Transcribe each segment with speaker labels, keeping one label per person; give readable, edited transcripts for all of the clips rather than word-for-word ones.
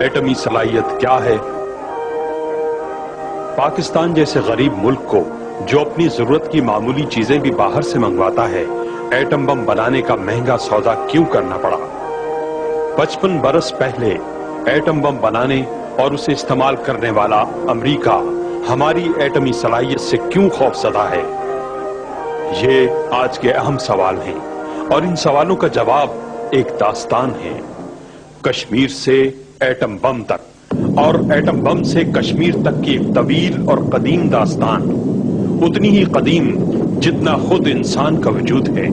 Speaker 1: ایٹمی صلاحیت کیا ہے؟ پاکستان جیسے غریب ملک کو جو اپنی ضرورت کی معمولی چیزیں بھی باہر سے منگواتا ہے، ایٹم بم بنانے کا مہنگا سودا کیوں کرنا پڑا؟ 55 برس پہلے ایٹم بم بنانے اور اسے استعمال کرنے والا امریکہ ہماری ایٹمی صلاحیت سے کیوں خوفزدہ ہے؟ یہ آج کے اہم سوال ہیں اور ان سوالوں کا جواب ایک داستان ہے، کشمیر سے ایٹم بم تک اور ایٹم بم سے کشمیر تک کی ایک طویل اور قدیم داستان، اتنی ہی قدیم جتنا خود انسان کا وجود ہے۔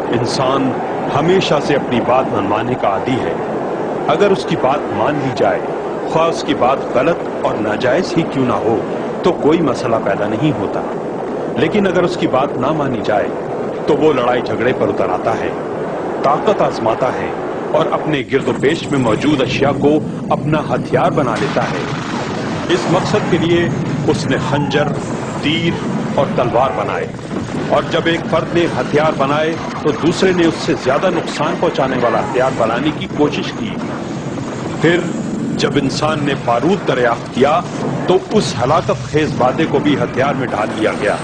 Speaker 1: انسان ہمیشہ سے اپنی بات منوانے کا عادی ہے۔ اگر اس کی بات مان لی جائے، خواہ اس کی بات غلط اور ناجائز ہی کیوں نہ ہو، تو کوئی مسئلہ پیدا نہیں ہوتا، لیکن اگر اس کی بات نہ مانی جائے تو وہ لڑائی جھگڑے پر اتر آتا ہے، طاقت آزماتا ہے اور اپنے گرد و پیش میں موجود اشیاء کو اپنا ہتھیار بنا لیتا ہے۔ اس مقصد کے لیے اس نے خنجر، تیر اور تلوار بنائے، اور جب ایک فرد نے ہتھیار بنائے تو دوسرے نے اس سے زیادہ نقصان پہنچانے والا ہتھیار بنانے کی کوشش کی۔ پھر جب انسان نے بارود دریافت کیا تو اس ہلاکت خیز مادے کو بھی ہتھیار میں ڈال لیا گیا۔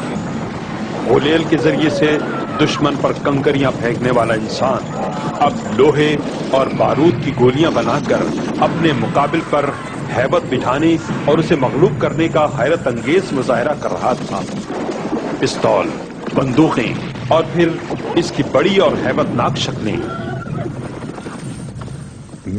Speaker 1: غلیل کے ذریعے سے دشمن پر کنکریاں پھینکنے والا انسان اب لوہے اور بارود کی گولیاں بنا کر اپنے مقابل پر ہیبت بٹھانے اور اسے مغلوب کرنے کا حیرت انگیز مظاہرہ کر رہا تھا۔ پستول، بندوقیں اور پھر اس کی بڑی اور ہیبت ناک شکلیں،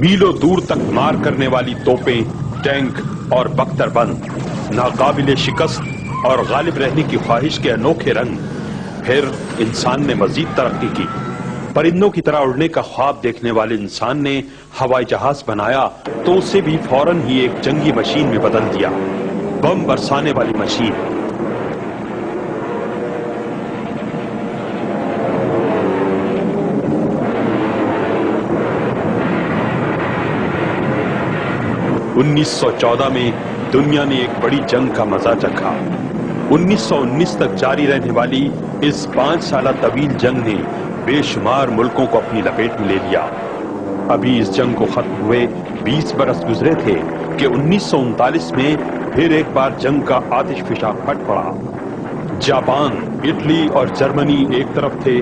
Speaker 1: میلوں دور تک مار کرنے والی توپیں، ٹینک اور بختر بند، ناقابل شکست اور غالب رہنے کی خواہش کے انوکھے رنگ۔ پھر انسان نے مزید ترقی کی، پرندوں کی طرح اڑنے کا خواب دیکھنے والے انسان نے ہوائی جہاز بنایا تو اسے بھی فوراً ہی ایک جنگی مشین میں بدل دیا، بم برسانے والی مشین۔ انیس سو 14 میں دنیا نے ایک بڑی جنگ کا مزہ چکھا۔ 1919 تک جاری رہنے والی اس 5 سالہ طویل جنگ نے بے شمار ملکوں کو اپنی لپیٹ میں لے لیا۔ ابھی اس جنگ کو ختم ہوئے 20 برس گزرے تھے کہ 1939 میں پھر ایک بار جنگ کا آتش فشاں پھٹ پڑا۔ جاپان، اٹلی اور جرمنی ایک طرف تھے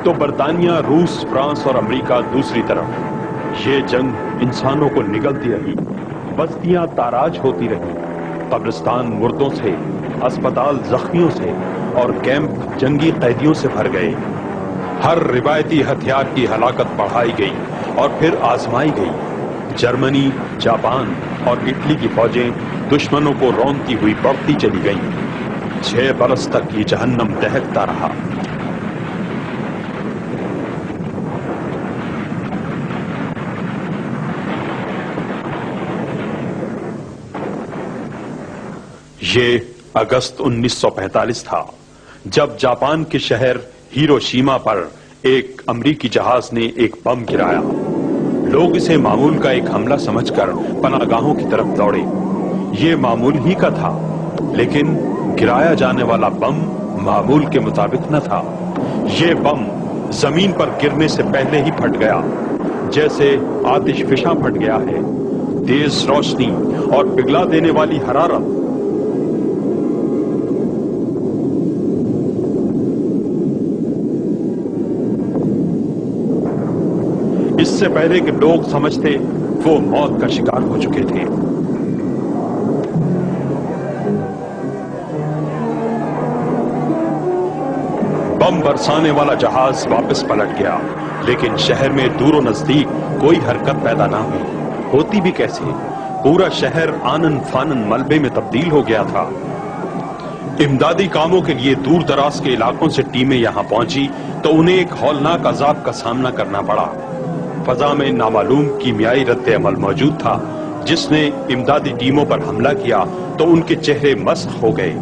Speaker 1: تو برطانیہ، روس، فرانس اور امریکہ دوسری طرف۔ یہ جنگ انسانوں کو نگلتی رہی، بستیاں تاراج ہوتی رہیں، قبرستان مردوں سے، اسپتال زخمیوں سے اور کیمپ جنگی قیدیوں سے بھر گئے۔ ہر روایتی ہتھیار کی ہلاکت بڑھائی گئی اور پھر آزمائی گئی۔ جرمنی، جاپان اور اٹلی کی فوجیں دشمنوں کو رونتی ہوئی بڑھتی چلی گئیں۔ 6 برس تک یہ جہنم دہکتا رہا۔ یہ اگست 1945 تھا جب جاپان کے شہر ہیروشیما پر ایک امریکی جہاز نے ایک بم گرایا۔ لوگ اسے معمول کا ایک حملہ سمجھ کر پناہ گاہوں کی طرف دوڑے۔ یہ معمول ہی کا تھا، لیکن گرایا جانے والا بم معمول کے مطابق نہ تھا۔ یہ بم زمین پر گرنے سے پہلے ہی پھٹ گیا، جیسے آتش فشاں پھٹ گیا ہے۔ تیز روشنی اور پگھلا دینے والی حرارت، اس سے پہلے کہ لوگ سمجھتے وہ موت کا شکار ہو چکے تھے۔ بم برسانے والا جہاز واپس پلٹ گیا، لیکن شہر میں دور و نزدیک کوئی حرکت پیدا نہ ہوئی۔ ہوتی بھی کیسے؟ پورا شہر آنن فانن ملبے میں تبدیل ہو گیا تھا۔ امدادی کاموں کے لیے دور دراز کے علاقوں سے ٹیمیں یہاں پہنچی تو انہیں ایک ہولناک عذاب کا سامنا کرنا پڑا۔ فضا میں نامعلوم کیمیائی رد عمل موجود تھا، جس نے امدادی ٹیموں پر حملہ کیا تو ان کے چہرے مسخ ہو گئے۔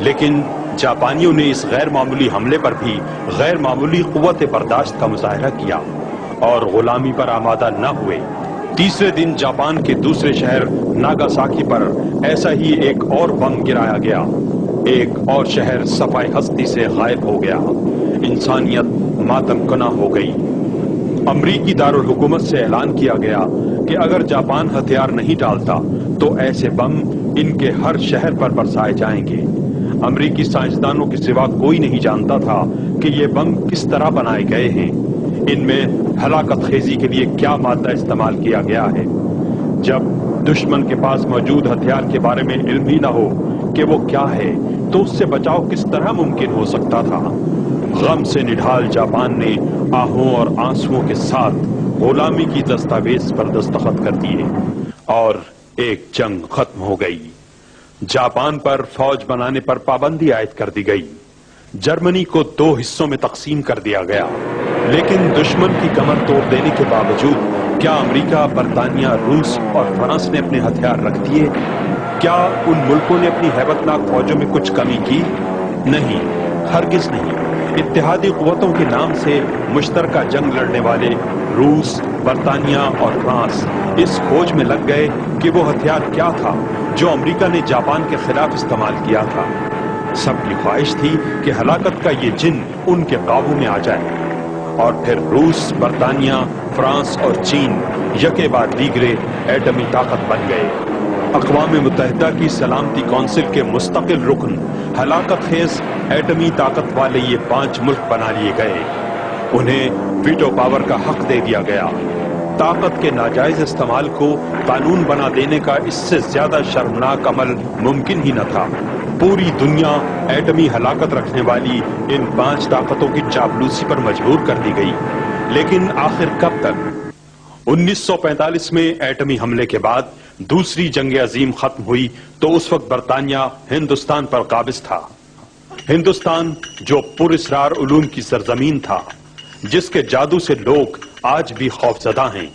Speaker 1: لیکن جاپانیوں نے اس غیر معمولی حملے پر بھی غیر معمولی قوت برداشت کا مظاہرہ کیا اور غلامی پر آمادہ نہ ہوئے۔ تیسرے دن جاپان کے دوسرے شہر ناگاساکی پر ایسا ہی ایک اور بم گرایا گیا۔ ایک اور شہر صفائے ہستی سے غائب ہو گیا۔ इंसानियत मातम कना हो गई। अमरीकी दारुल हुकूमत से ऐलान किया गया कि अगर जापान हथियार नहीं डालता तो ऐसे बम इनके हर शहर पर बरसाए जाएंगे। अमरीकी साइंसदानों के सिवा कोई नहीं जानता था कि ये बम किस तरह बनाए गए हैं, इनमें हलाकत खेजी के लिए क्या मादा इस्तेमाल किया गया है। जब दुश्मन के पास मौजूद हथियार के बारे में इल्म ही न हो कि वो क्या है, तो उससे बचाव किस तरह मुमकिन हो सकता था। गम से निढाल जापान ने आहों और आंसुओं के साथ गुलामी की दस्तावेज पर दस्तखत कर दिए और एक जंग खत्म हो गई। जापान पर फौज बनाने पर पाबंदी आयद कर दी गई। जर्मनी को 2 हिस्सों में तकसीम कर दिया गया। लेकिन दुश्मन की कमर तोड़ देने के बावजूद क्या अमेरिका, बरतानिया, रूस और फ्रांस ने अपने हथियार रख दिए? क्या उन मुल्कों ने अपनी हैबतनाक फौजों में कुछ कमी की? नहीं, हरगिज नहीं। इत्तेहादी कुव्वतों के नाम से मुश्तरका जंग लड़ने वाले रूस, बरतानिया और फ्रांस इस खोज में लग गए कि वो हथियार क्या था जो अमेरिका ने जापान के खिलाफ इस्तेमाल किया था। सबकी ख्वाहिश थी कि हलाकत का ये जिन उनके काबू में आ जाए। और फिर रूस, बरतानिया, फ्रांस और चीन यके बाद दीगरे एटमी ताकत बन गए। अक़वाम मुत्तहिदा की सलामती कौंसिल के मुस्तकिल रुकन हलाकत खेज एटमी ताकत वाले ये 5 मुल्क बना लिए गए। उन्हें वीटो पावर का हक दे दिया गया। ताकत के नाजायज इस्तेमाल को कानून बना देने का इससे ज्यादा शर्मनाक अमल मुमकिन ही न था। पूरी दुनिया एटमी हलाकत रखने वाली इन 5 ताकतों की चापलूसी पर मजबूर कर दी गई। लेकिन आखिर कब तक? 1945 में एटमी हमले के बाद दूसरी जंग अजीम खत्म हुई तो उस वक्त बरतानिया हिंदुस्तान पर काबिज था। हिंदुस्तान जो पुरअसरार उलूम की सरजमीन था, जिसके जादू से लोग आज भी खौफजदा हैं,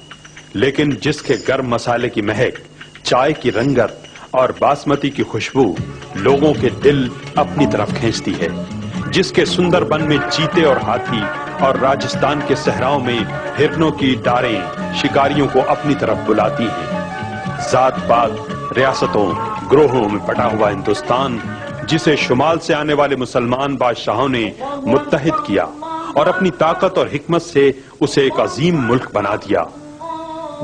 Speaker 1: लेकिन जिसके गर्म मसाले की महक, चाय की रंगत और बासमती की खुशबू लोगों के दिल अपनी तरफ खींचती है, जिसके सुंदरबन में चीते और हाथी और राजस्थान के सहराओं में हिरनों की डारें शिकारियों को अपनी तरफ बुलाती हैं। जात पात, रियासतों, ग्रोहों में बटा हुआ हिंदुस्तान, जिसे शुमाल से आने वाले मुसलमान बादशाहों ने मुत्तहिद किया और अपनी ताकत और हिकमत से उसे एक अजीम मुल्क बना दिया।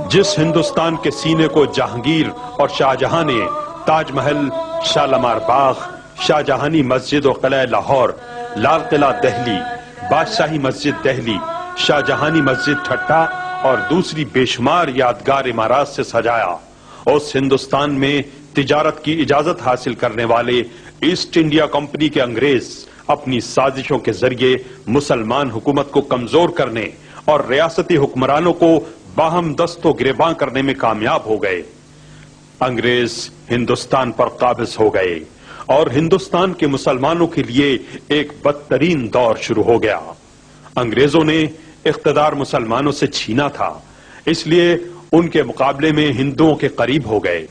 Speaker 1: जिस हिंदुस्तान के सीने को जहांगीर और शाहजहां ने ताजमहल, शालीमार बाग, शाहजहानी मस्जिद और किला लाहौर, लाल किला दिल्ली, बादशाही मस्जिद दिल्ली, शाहजहानी मस्जिद ठट्टा और दूसरी बेशुमार यादगार इमारत से सजाया, उस हिंदुस्तान में तिजारत की इजाजत हासिल करने वाले ईस्ट इंडिया कंपनी के अंग्रेज अपनी साजिशों के जरिए मुसलमान हुकूमत को कमजोर करने और रियासती हुक्मरानों को बाहम दस्तों गिरेबां करने में कामयाब हो गए। अंग्रेज हिंदुस्तान पर काबिज हो गए और हिंदुस्तान के मुसलमानों के लिए एक बदतरीन दौर शुरू हो गया। अंग्रेजों ने इख्तिदार मुसलमानों से छीना था, इसलिए उनके मुकाबले में हिंदुओं के करीब हो गए।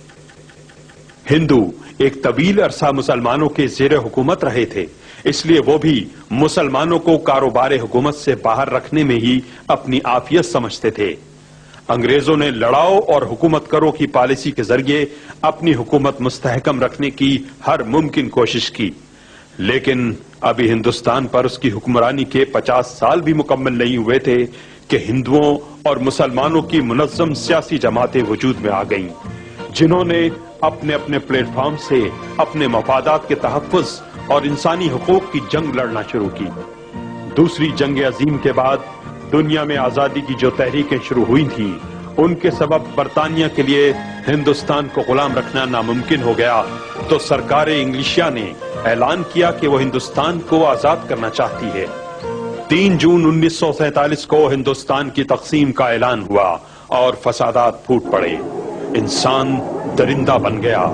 Speaker 1: हिंदू एक तवील अरसा मुसलमानों के ज़ेरे हुकूमत रहे थे, इसलिए वो भी मुसलमानों को कारोबार हुकूमत से बाहर रखने में ही अपनी आफियत समझते थे। अंग्रेजों ने लड़ाओ और हुकूमत करो की पॉलिसी के जरिए अपनी हुकूमत मुस्तहकम रखने की हर मुमकिन कोशिश की, लेकिन अभी हिंदुस्तान पर उसकी हुक्मरानी के 50 साल भी मुकम्मल नहीं हुए थे कि हिंदुओं और मुसलमानों की मुनज़्ज़म सियासी जमातें वजूद में आ गईं, जिन्होंने अपने अपने प्लेटफॉर्म से अपने मफादात के तहफ़्फ़ुज़ और इंसानी हुकूक की जंग लड़ना शुरू की। दूसरी जंग अजीम के बाद दुनिया में आजादी की जो तहरीकें शुरू हुई थी, उनके सबब बरतानिया के लिए हिंदुस्तान को गुलाम रखना नामुमकिन हो गया, तो सरकार इंग्लिशिया ने ऐलान किया कि वो हिंदुस्तान को आजाद करना चाहती है। 3 जून 1947 को हिंदुस्तान की तकसीम का ऐलान हुआ और फसादात फूट पड़े। इंसान दरिंदा बन गया।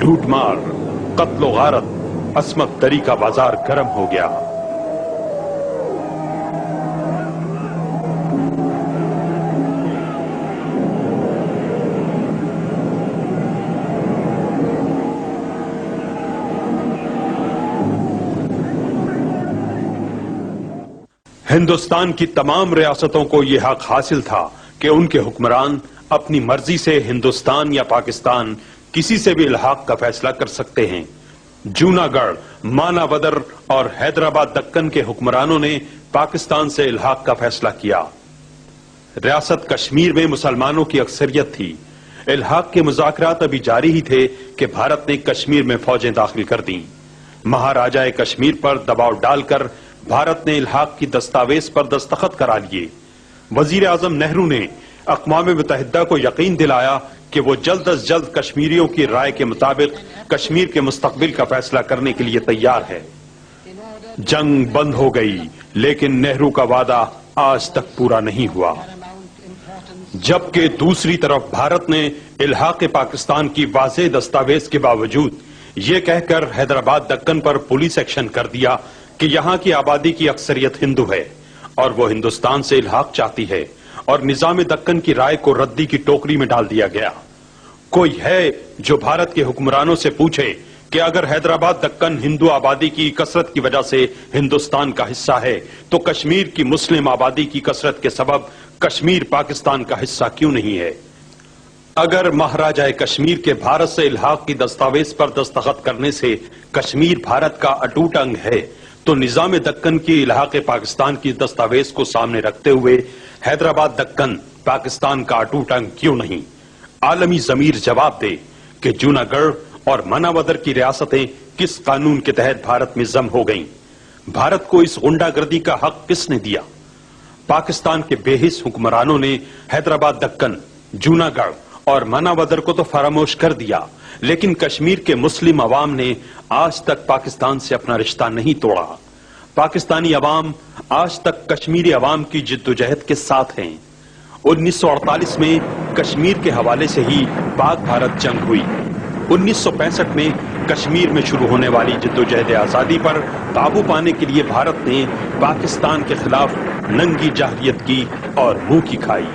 Speaker 1: लूटमार, कत्लो गारत, अस्मत दरी का बाजार गर्म हो गया। हिंदुस्तान की तमाम रियासतों को यह हक हासिल था कि उनके हुक्मरान अपनी मर्जी से हिंदुस्तान या पाकिस्तान किसी से भी इल्हाक का फैसला कर सकते हैं। जूनागढ़, मानावदर और हैदराबाद दक्कन के हुक्मरानों ने पाकिस्तान से इल्हाक का फैसला किया। रियासत कश्मीर में मुसलमानों की अक्सरियत थी। इल्हाक के मुज़ाकरात अभी जारी ही थे कि भारत ने कश्मीर में फौजें दाखिल कर दी। महाराजाए कश्मीर पर दबाव डालकर भारत ने इल्हाक की दस्तावेज पर दस्तखत करा लिए। वजीर आजम नेहरू ने अक़वाम मुत्तहिदा को यकीन दिलाया कि वो जल्द अज जल्द कश्मीरियों की राय के मुताबिक कश्मीर के मुस्तकबिल का फैसला करने के लिए तैयार है। जंग बंद हो गई, लेकिन नेहरू का वादा आज तक पूरा नहीं हुआ। जबकि दूसरी तरफ भारत ने इल्हाक पाकिस्तान की वाज़ेह दस्तावेज के बावजूद ये कहकर हैदराबाद दक्कन पर पुलिस एक्शन कर दिया कि यहां की आबादी की अक्सरियत हिंदू है और वो हिंदुस्तान से इल्हाक चाहती है, और निजाम दक्कन की राय को रद्दी की टोकरी में डाल दिया गया। कोई है जो भारत के हुक्मरानों से पूछे कि अगर हैदराबाद दक्कन हिंदू आबादी की कसरत की वजह से हिंदुस्तान का हिस्सा है, तो कश्मीर की मुस्लिम आबादी की कसरत के सबब कश्मीर पाकिस्तान का हिस्सा क्यों नहीं है? अगर महाराजाए कश्मीर के भारत से इल्हाक की दस्तावेज पर दस्तखत करने से कश्मीर भारत का अटूट अंग है, तो निजाम दक्कन की इल्हाक पाकिस्तान की दस्तावेज को सामने रखते हुए हैदराबाद दक्कन पाकिस्तान का अटूट अंग क्यों नहीं? आलमी ज़मीर जवाब दे कि जूनागढ़ और मानावदर की रियासतें किस कानून के तहत भारत में जम हो गईं? भारत को इस गुंडागर्दी का हक किसने दिया? पाकिस्तान के बेहिस हुक्मरानों ने हैदराबाद दक्कन, जूनागढ़ और मानावदर को तो फरामोश कर दिया, लेकिन कश्मीर के मुस्लिम अवाम ने आज तक पाकिस्तान से अपना रिश्ता नहीं तोड़ा। पाकिस्तानी अवाम आज तक कश्मीरी अवाम की जिद्दोजहद के साथ हैं। 1948 में कश्मीर के हवाले से ही पाक भारत जंग हुई। 1965 में कश्मीर में शुरू होने वाली जिद्दोजहद आजादी पर काबू पाने के लिए भारत ने पाकिस्तान के खिलाफ नंगी जहरियत की और मुंह की खाई।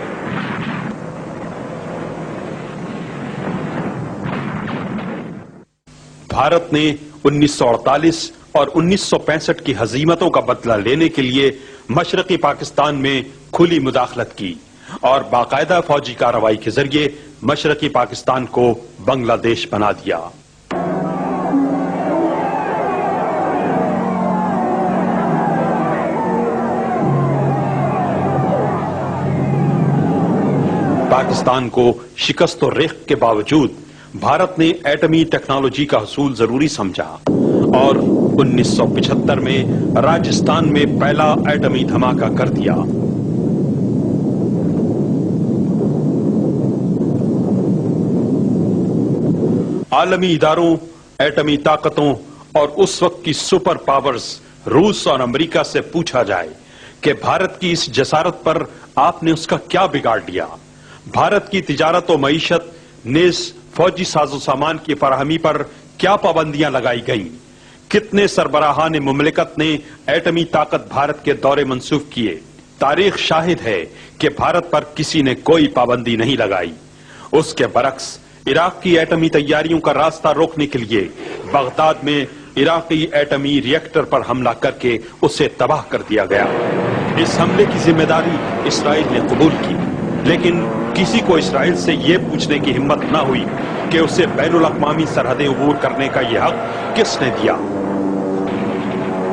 Speaker 1: भारत ने 1948 और 1965 की हजीमतों का बदला लेने के लिए मशरकी पाकिस्तान में खुली मुदाखलत की और बाकायदा फौजी कार्रवाई के जरिए मशरकी पाकिस्तान को बांग्लादेश बना दिया। पाकिस्तान को शिकस्त और रेख के बावजूद भारत ने एटमी टेक्नोलॉजी का हसूल जरूरी समझा और 1975 में राजस्थान में पहला एटमी धमाका कर दिया। आलमी इदारों, एटमी ताकतों और उस वक्त की सुपर पावर्स रूस और अमेरिका से पूछा जाए कि भारत की इस जसारत पर आपने उसका क्या बिगाड़ दिया? भारत की तिजारत और मईशत नेज फौजी साजो सामान की फराहमी पर क्या पाबंदियां लगाई गईं? कितने सरबराहान मुमलिकत ने एटमी ताकत भारत के दौरे मंसूख किए? तारीख शाहिद है कि भारत पर किसी ने कोई पाबंदी नहीं लगाई। उसके बरक्स इराक की एटमी तैयारियों का रास्ता रोकने के लिए बगदाद में इराकी एटमी रिएक्टर पर हमला करके उसे तबाह कर दिया गया। इस हमले की जिम्मेदारी इसराइल ने कबूल की, लेकिन किसी को इसराइल से यह पूछने की हिम्मत न हुई कि उसे बैनुल अक़वामी सरहदें अबूर करने का यह हक किसने दिया।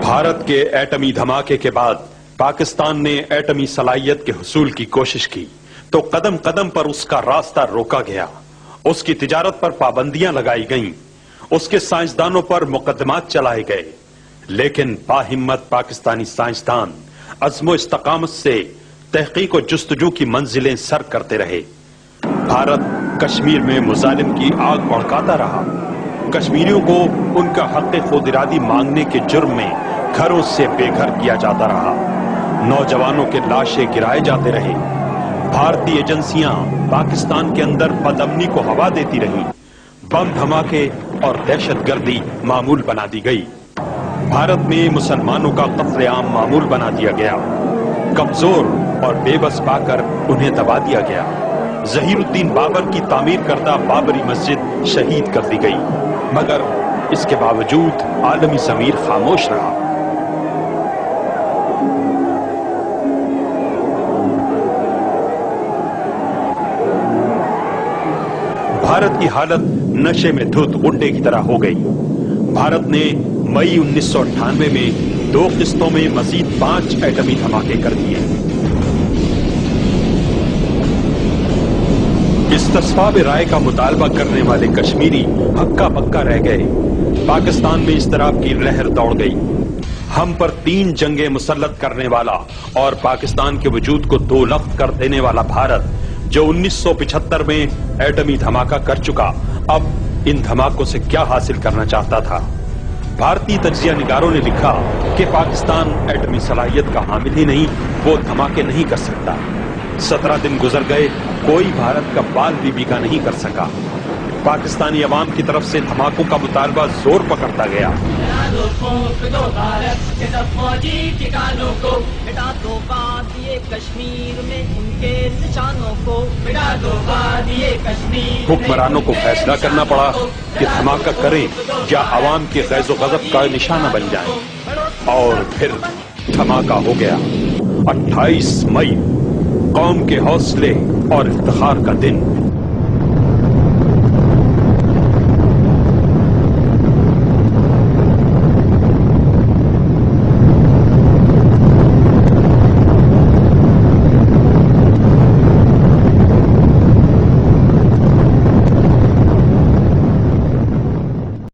Speaker 1: भारत के एटमी धमाके के बाद पाकिस्तान ने एटमी सलाहियत के हुसूल की कोशिश की तो कदम कदम पर उसका रास्ता रोका गया। उसकी तिजारत पर पाबंदियां लगाई गईं, उसके साइंसदानों पर मुकदमात चलाए गए, लेकिन बाहिम्मत पाकिस्तानी साइंसदान अज़्म इस्तकामत से तहकीक और जुस्तजू की मंजिलें सर करते रहे। भारत कश्मीर में मुजालिम की आग भड़काता रहा। कश्मीरियों को उनका हक़ खुद इरादी मांगने के जुर्म में घरों से बेघर किया जाता रहा। नौजवानों के लाशें गिराए जाते रहे। भारतीय एजेंसियां पाकिस्तान के अंदर बदअमनी को हवा देती रहीं। बम धमाके और दहशतगर्दी मामूल बना दी गई। भारत में मुसलमानों का कत्लेआम मामूल बना दिया गया। कमजोर और बेबस पाकर उन्हें दबा दिया गया। ज़हीरुद्दीन बाबर की तामीर करदा बाबरी मस्जिद शहीद कर दी गई, मगर इसके बावजूद आलमी ज़मीर खामोश रहा। भारत की हालत नशे में धुत गुंडे की तरह हो गई। भारत ने मई 1998 में 2 किस्तों में मजीद 5 एटमी धमाके कर दिए। इस तस्वाब राय का मुतालबा करने वाले कश्मीरी हक्का बक्का रह गए। पाकिस्तान में इस तरह की लहर दौड़ गई। हम पर 3 जंगें मुसल्लत करने वाला और पाकिस्तान के वजूद को 2 लफ्त कर देने वाला भारत, जो 1975 में एटमी धमाका कर चुका, अब इन धमाकों से क्या हासिल करना चाहता था? भारतीय तज्जिया निगारों ने लिखा कि पाकिस्तान एटमी सलाहियत का हामिल ही नहीं, वो धमाके नहीं कर सकता। 17 दिन गुजर गए, कोई भारत का बाल भी बीका नहीं कर सका। पाकिस्तानी अवाम की तरफ से धमाकों का मुतालबा जोर पकड़ता गया। हुक्मरानों को फैसला करना पड़ा कि धमाका करें या अवाम के गैज़ो गज़ब का निशाना बन जाएं। और फिर धमाका हो गया। 28 मई, कौम के हौसले और इफ्तिखार का दिन।